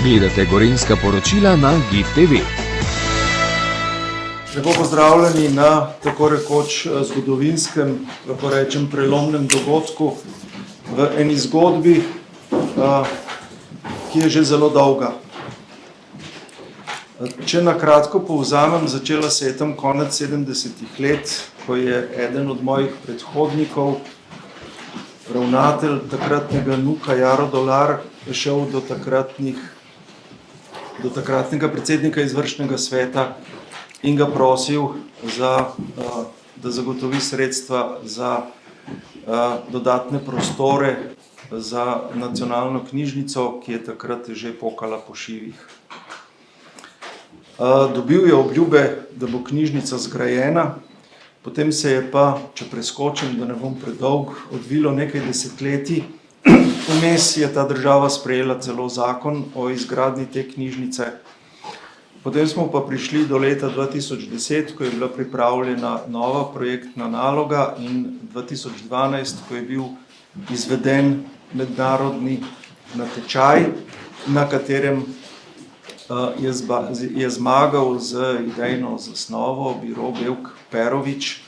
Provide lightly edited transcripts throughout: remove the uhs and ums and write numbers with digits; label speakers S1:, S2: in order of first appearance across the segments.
S1: Gledate Gorenjska poročila na GIF TV.
S2: Lepo pozdravljeni na tako rekoč zgodovinskem, lahko rečem, prelomnem dogodku v eni zgodbi, ki je že zelo dolga. Če na kratko povzamem, začela se je tam konec 70-ih let, ko je eden od mojih predhodnikov, ravnatelj takratnega NUK-a Jaro Dolar, šel do takratnega predsednika izvršnega sveta in ga prosil, da zagotovi sredstva za dodatne prostore za nacionalno knjižnico, ki je takrat že pokala po šivih. Dobil je obljube, da bo knjižnica zgrajena, potem se je pa, če preskočim, da ne bom predolg, odvilo nekaj desetletij. Vmes je ta država sprejela celo zakon o izgradnji te knjižnice. Potem smo pa prišli do leta 2010, ko je bila pripravljena nova projektna naloga, in 2012, ko je bil izveden mednarodni natečaj, na katerem je zmagal z idejno zasnovo Biro Bevk Perovič,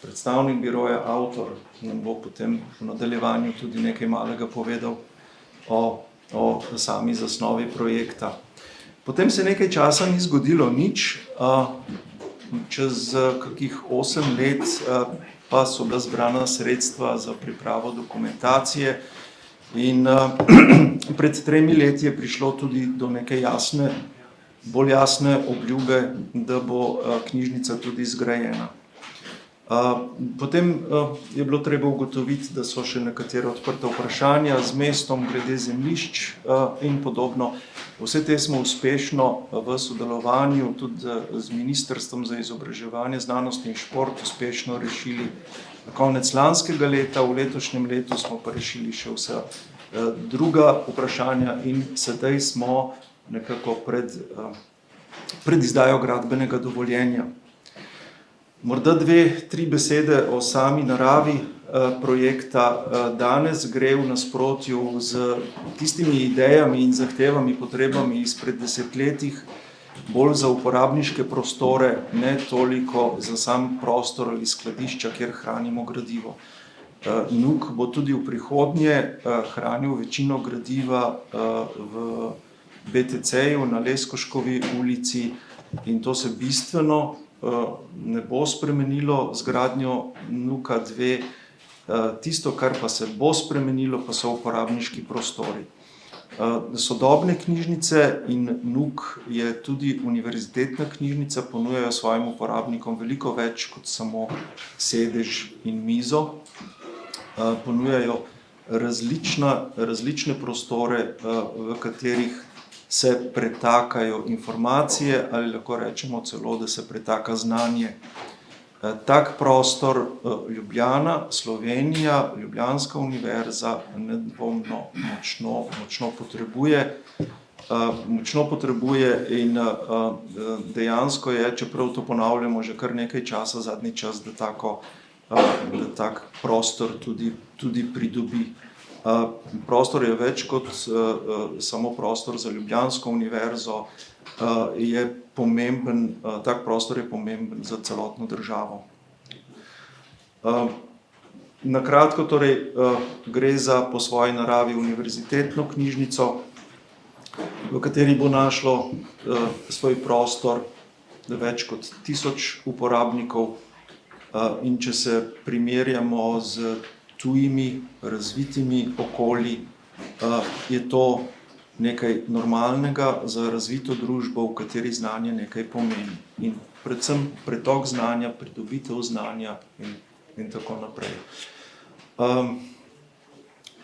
S2: predstavnik biroja, avtor, nam bo potem v nadaljevanju tudi nekaj malega povedal o sami zasnovi projekta. Potem se nekaj časa ni zgodilo nič, čez kakih 8 let pa so bila zbrana sredstva za pripravo dokumentacije in pred 3 leti je prišlo tudi do neke bolj jasne obljube, da bo knjižnica tudi zgrajena. Potem je bilo treba ugotoviti, da so še nekatere odprta vprašanja z mestom glede zemljišč in podobno. Vse te smo uspešno v sodelovanju tudi z Ministrstvom za izobraževanje, znanost in šport uspešno rešili konec lanskega leta, v letošnjem letu smo pa rešili še vsa druga vprašanja in sedaj smo nekako pred izdajo gradbenega dovoljenja. Morda 2-3 besede o sami naravi projekta. Danes gre v nasprotju z tistimi idejami in zahtevami, potrebami izpred desetletjih bolj za uporabniške prostore, ne toliko za sam prostor ali skladišča, kjer hranimo gradivo. NUK bo tudi v prihodnje hranil večino gradiva v BTC-ju na Leskoškovi ulici in to se bistveno ne bo spremenilo z gradnjo NUK-a 2. Tisto, kar pa se bo spremenilo, pa so uporabniški prostori. Sodobne knjižnice in NUK je tudi univerzitetna knjižnica, ponujajo svojim uporabnikom veliko več kot samo sedež in mizo. Ponujajo različne prostore, v katerih se pretakajo informacije ali lahko rečemo celo, da se pretaka znanje. Tak prostor Ljubljana, Slovenija, Ljubljanska univerza nedvomno močno potrebuje in dejansko je, čeprav to ponavljamo že kar nekaj časa, zadnji čas, da tak prostor tudi pridobi. Prostor je več kot samo prostor za Ljubljansko univerzo, tak prostor je pomemben za celotno državo. Na kratko torej gre za po svoji naravi univerzitetno knjižnico, v kateri bo našlo svoj prostor več kot 1000 uporabnikov in če se primerjamo z tujimi, razvitimi okolji, je to nekaj normalnega za razvito družbo, v kateri znanje nekaj pomeni. In predvsem pretok znanja, pridobitev znanja in tako naprej.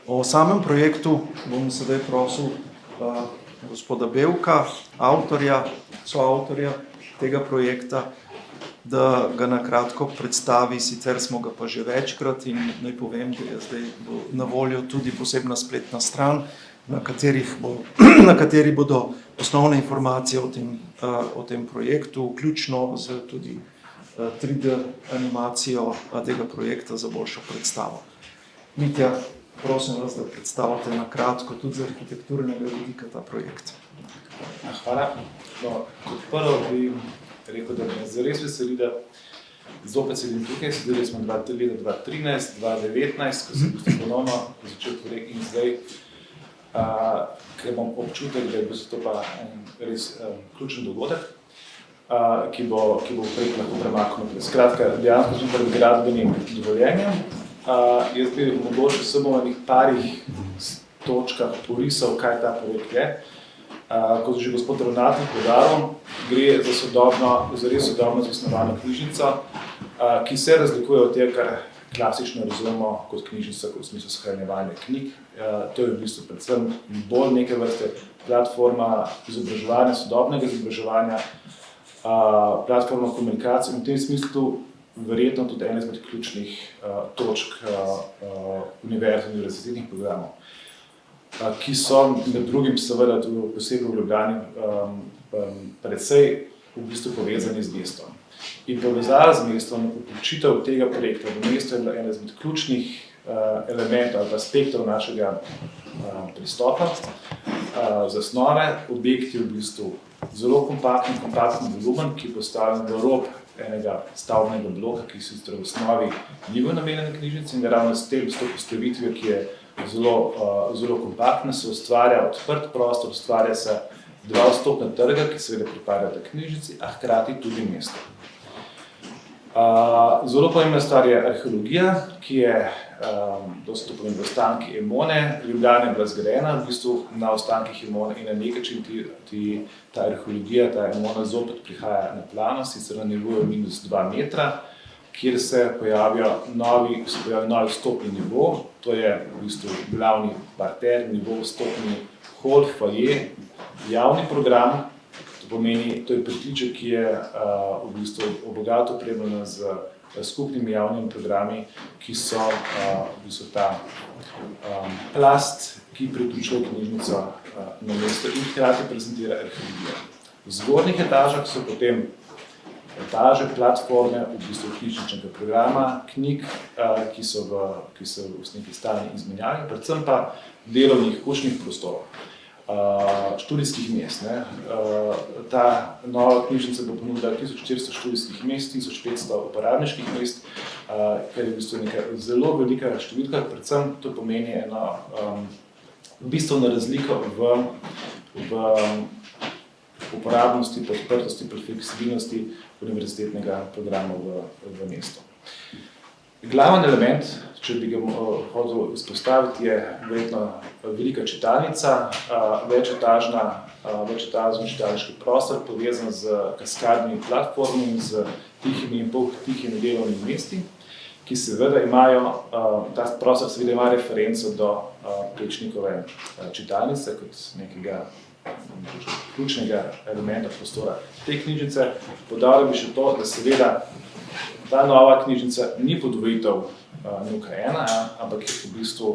S2: O samem projektu bom sedaj prosil gospoda Bevka, soavtorja tega projekta, da ga na kratko predstavi, sicer smo ga pa že večkrat in naj povem, da je zdaj na voljo tudi posebna spletna stran, na kateri bodo osnovne informacije o tem projektu, vključno z tudi 3D animacijo tega projekta za boljšo predstavo. Mitja, prosim vas, da predstavite na kratko tudi z arhitekturnega vidika ta projekt.
S3: Hvala. No, kot prvo bi rekel, da me zares veseli, da zopet sedim tukaj. Sedeli smo leta 2013, 2019, ko sem ponovno začel projekt in zdaj, ker imam občutek, da je to pa res ključen dogodek, ki bo projekt lahko premaknil naprej. Skratka, dejansko sem pred gradbenim dovoljenjem. Jaz bi mogoče samo na nekih parih točkah porisal, kaj ta projekt je. Kot že gospod ravnatelj poudaril, gre za res sodobno zasnovano knjižnico, ki se razlikuje od tega, kar klasično razumemo kot knjižnica, kot v smislu shranjevanja knjig. To je v bistvu predvsem bolj neke vrste platforma izobraževanja, sodobnega izobraževanja, platforma komunikacije in v tem smislu verjetno tudi ena izmed ključnih točk univerz in univerzitetnih programov, ki so med drugim seveda tudi posebej v Ljubljani precej v bistvu povezani z mestom. In povezava z mestom, vključitev tega projekta v mesto je bila ena izmed ključnih elementov ali aspektov našega pristopa. Zasnove, objekt je v bistvu zelo kompaktni volumen, ki je postavljen v rob enega stavbnega bloka, ki sicer v osnovi ni bil namenjen knjižnici in ravno s to postavitvijo, ki je zelo kompaktna, se ustvarja odprt prostor, ustvarja se dva vstopna trga, ki seveda pripadata knjižnici, a hkrati tudi mesto. Zelo pomembna stvar je arheologija, ki je dosti pomembna ostanki Emone. Ljubljana je bila zgrajena v bistvu na ostankih Emone in na neki način ta arheologija, ta Emona zopet prihaja na plano, sicer na nivoju -2 metra, kjer se pojavijo novi vstopni nivo, to je v bistvu glavni parter, nivo vstopni hol, foje, javni program, to pomeni, to je pritličje, ki je v bistvu bogato opremljeno z skupnimi javnimi programi, ki so v bistvu ta plast, ki priključuje knjižnico na mesto in hkrati prezentira arheologijo. V zgornjih etažah so potem etaže, platforme v bistvu knjižničnega programa, knjig, ki so v neki stalni izmenjavi, predvsem pa delovnih učnih prostorov, študijskih mest. Ta nova knjižnica bo ponudila 1400 študijskih mest, 1500 uporabniških mest, kar je v bistvu neka zelo velika številka, predvsem to pomeni eno bistveno razliko v uporabnosti, podprtosti, fleksibilnosti univerzitetnega programa v mestu. Glaven element, če bi ga hotel izpostaviti, je verjetno velika čitalnica, večetažni čitalniški prostor, povezan z kaskadnimi platformami, z tihimi in poltihimi delovnimi mesti, ki seveda imajo, ta prostor seveda ima referenco do Plečnikove čitalnice kot nekega ključnega elementa prostora te knjižnice. Poudaril bi še to, da seveda ta nova knjižnica ni podvojitev NUK-1, ampak je v bistvu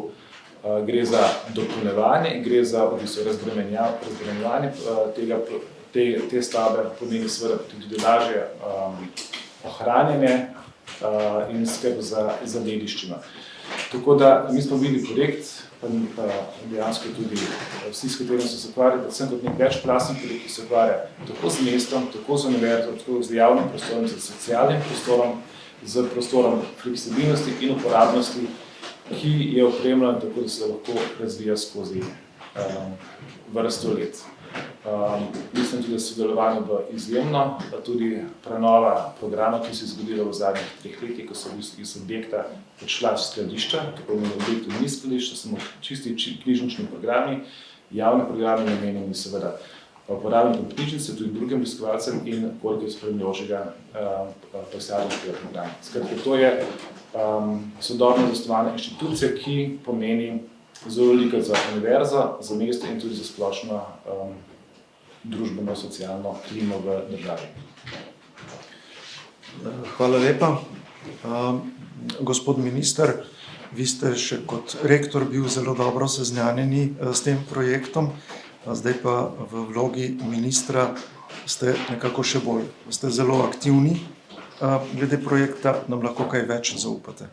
S3: gre za dopolnjevanje in gre za v bistvu razbremenjevanje te stavbe, pomeni seveda tudi lažje ohranjanje in skrb za dediščino. Tako da mi smo videli projekt, pa dejansko tudi vsi, s katerim so se ukvarjali, predvsem kot nek večplastni projekt, ki se ukvarja tako z mestom, tako z univerzo, tako z javnim prostorom, z socialnim prostorom, z prostorom fleksibilnosti in uporabnosti, ki je opremljen tako, da se lahko razvija skozi vrsto let. Mislim tudi, da sodelovanje bo izjemno, tudi prenova programa, ki se je zgodila v zadnjih 3 letih, ko so iz objekta odšla v skladišča, to pomeni objektu ni skladišča, samo čisti knjižnični programi, javni programi namenjeni seveda uporabnikom knjižnice, tudi drugim obiskovalcem in koliko spremljajočega pisarniškega programa. Skratka, to je sodobno zasnovana inštitucija, ki pomeni zelo veliko za univerzo, za mesto in tudi za splošno družbeno-socialno klimo v državi.
S2: Hvala lepa. Gospod minister, vi ste še kot rektor bil zelo dobro seznanjeni s tem projektom, zdaj pa v vlogi ministra ste nekako še bolj, ste zelo aktivni Glede projekta nam lahko kaj več zaupate.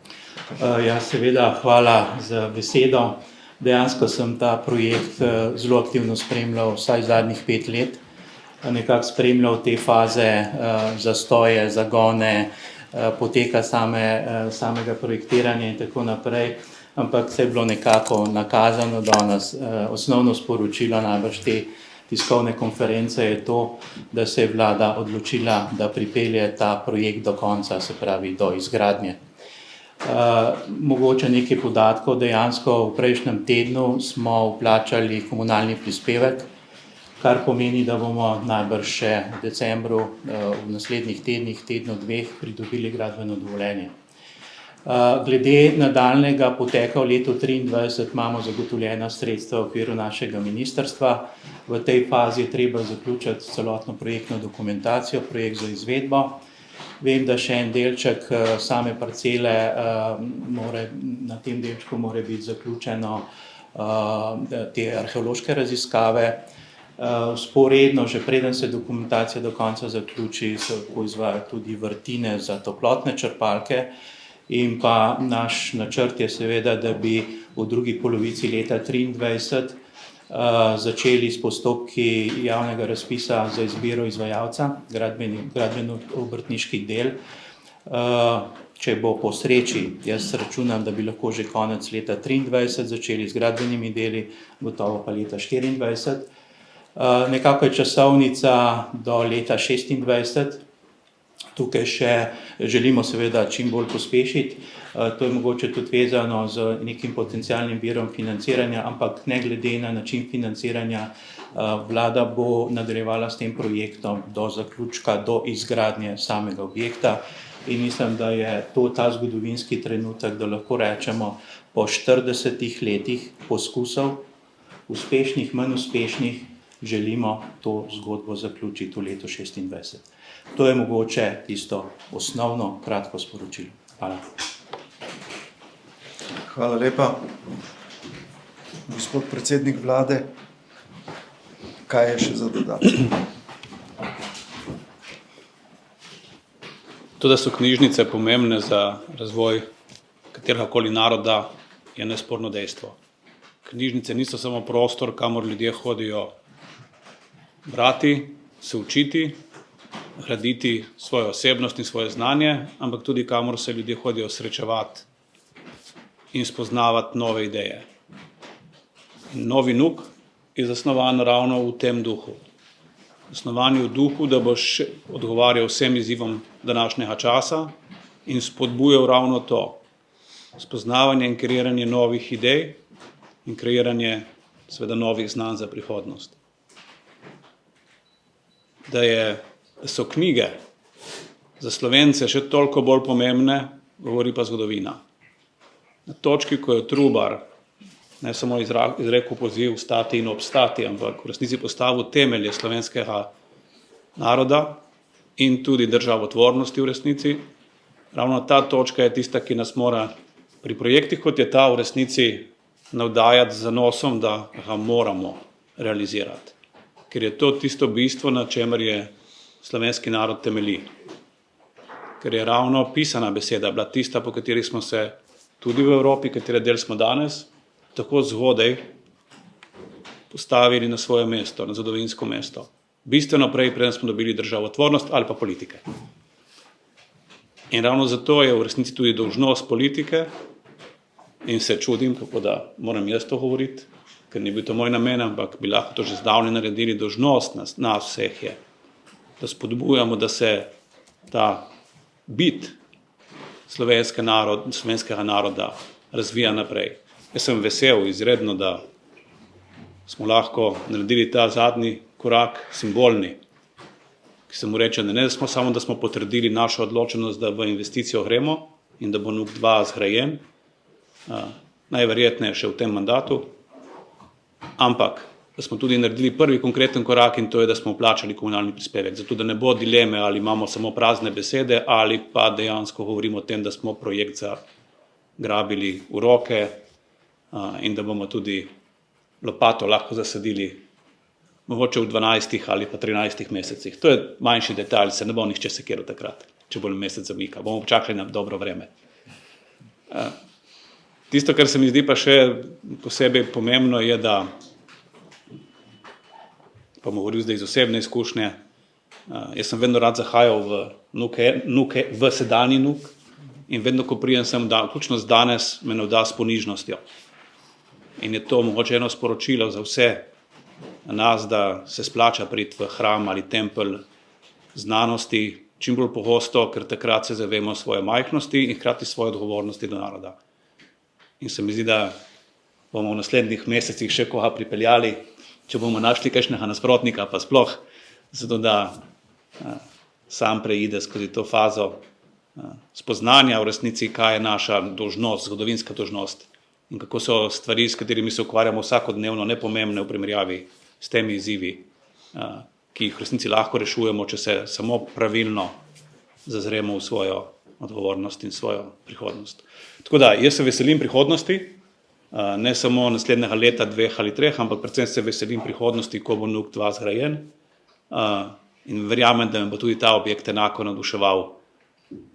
S4: Ja, seveda, hvala za besedo. Dejansko sem ta projekt zelo aktivno spremljal vsaj zadnjih 5 let. Nekako spremljal te faze, zastoje, zagone, poteka samega projektiranja in tako naprej. Ampak se je bilo nekako nakazano danes. Osnovno sporočilo najbrž te tiskovne konference je to, da se je vlada odločila, da pripelje ta projekt do konca, se pravi do izgradnje. Mogoče nekaj podatkov, dejansko v prejšnjem tednu smo vplačali komunalni prispevek, kar pomeni, da bomo najbrž še v decembru, v naslednjih tednu dveh pridobili gradbeno dovoljenje. Glede nadaljnjega poteka v letu 2023 imamo zagotovljena sredstva v okviru našega ministrstva. V tej fazi je treba zaključiti celotno projektno dokumentacijo, projekt za izvedbo. Vem, da še en delček same parcele, na tem delčku mora biti zaključeno te arheološke raziskave. Vzporedno, že preden se dokumentacija do konca zaključi, se lahko izvajajo tudi vrtine za toplotne črpalke. In pa naš načrt je seveda, da bi v drugi polovici leta 2023 začeli s postopki javnega razpisa za izbiro izvajalca gradbeno-obrtniških del. Če bo po sreči, jaz računam, da bi lahko že konec leta 2023 začeli z gradbenimi deli, gotovo pa leta 2024. Nekako je časovnica do leta 2026. Tukaj še želimo seveda čim bolj pospešiti, to je mogoče tudi vezano z nekim potencialnim virom financiranja, ampak ne glede na način financiranja, vlada bo nadaljevala s tem projektom do zaključka, do izgradnje samega objekta in mislim, da je to ta zgodovinski trenutek, da lahko rečemo po 40 letih poskusov, uspešnih, manj uspešnih, želimo to zgodbo zaključiti v letu 2026. To je mogoče tisto osnovno kratko sporočilo. Hvala.
S2: Hvala lepa. Gospod predsednik vlade, kaj je še za dodati?
S5: To, da so knjižnice pomembne za razvoj kateregakoli naroda, je nesporno dejstvo. Knjižnice niso samo prostor, kamor ljudje hodijo brati, se učiti, graditi svojo osebnost in svoje znanje, ampak tudi kamor se ljudje hodijo srečevati in spoznavati nove ideje. In Novi Nuk je zasnovan ravno v tem duhu. Zasnovan je v duhu, da boš odgovarjal vsem izzivom današnjega časa in spodbujal ravno to. Spoznavanje in kreiranje novih idej in kreiranje seveda novih znanj za prihodnost. Da so knjige za Slovence še toliko bolj pomembne, govori pa zgodovina. Na točki, ko je Trubar ne samo izrekel poziv stati in obstati, ampak v resnici postavil temelje slovenskega naroda in tudi državotvornosti v resnici, ravno ta točka je tista, ki nas mora pri projektih, kot je ta, v resnici navdajati z zanosom, da ga moramo realizirati. Ker je to tisto bistvo, na čemer je slovenski narod temelji. Ker je ravno pisana beseda bila tista, po kateri smo se tudi v Evropi, katere del smo danes, tako zgodaj postavili na svoje mesto, na zgodovinsko mesto. Bistveno prej, preden smo dobili državotvornost ali pa politike. In ravno zato je v resnici tudi dolžnost politike, in se čudim, kako da moram jaz to govoriti, ker ni bil to moj namen, ampak bi lahko to že zdavnaj naredili, dolžnost nas vseh je, da spodbujamo, da se ta bit slovenskega naroda razvija naprej. Jaz sem vesel izredno, da smo lahko naredili ta zadnji korak simbolni, ki se mu reče, ne smo samo, da smo potrdili našo odločenost, da v investicijo gremo in da bo NUK 2 zgrajen, najverjetneje še v tem mandatu, ampak da smo tudi naredili prvi konkreten korak in to je, da smo vplačali komunalni prispevek. Zato, da ne bo dileme, ali imamo samo prazne besede ali pa dejansko govorimo o tem, da smo projekt zagrabili v roke in da bomo tudi lopato lahko zasadili mogoče v 12 ali pa 13 mesecih. To je manjši detalj, se ne bo nihče sekiral takrat. če bo en mesec zamika. Bomo počakali na dobro vreme. Tisto, kar se mi zdi pa še posebej pomembno, je, da pa bom govoril zdaj iz osebne izkušnje. Jaz sem vedno rad zahajal v nuke, v sedanji nuk in vedno, ko pridem sem, vključno z danes, me navda s ponižnostjo. In je to mogoče eno sporočilo za vse nas, da se splača priti v hram ali tempelj znanosti čim bolj pogosto, ker takrat se zavemo svoje majhnosti in hkrati svoje odgovornosti do naroda. In se mi zdi, da bomo v naslednjih mesecih še koga pripeljali, če bomo našli kakšnega nasprotnika, pa sploh, zato da sam preide skozi to fazo spoznanja v resnici, kaj je naša dolžnost, zgodovinska dolžnost in kako so stvari, s katerimi se ukvarjamo vsakodnevno, nepomembne v primerjavi s temi izzivi, ki jih v resnici lahko rešujemo, če se samo pravilno zazremo v svojo odgovornost in svojo prihodnost. Tako da, jaz se veselim prihodnosti, ne samo naslednjega leta, 2 ali 3, ampak predvsem se veselim prihodnosti, ko bo NUK 2 zgrajen in verjamem, da me bo tudi ta objekt enako navduševal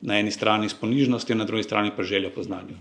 S5: na eni strani s ponižnostjo, na drugi strani pa željo po znanju.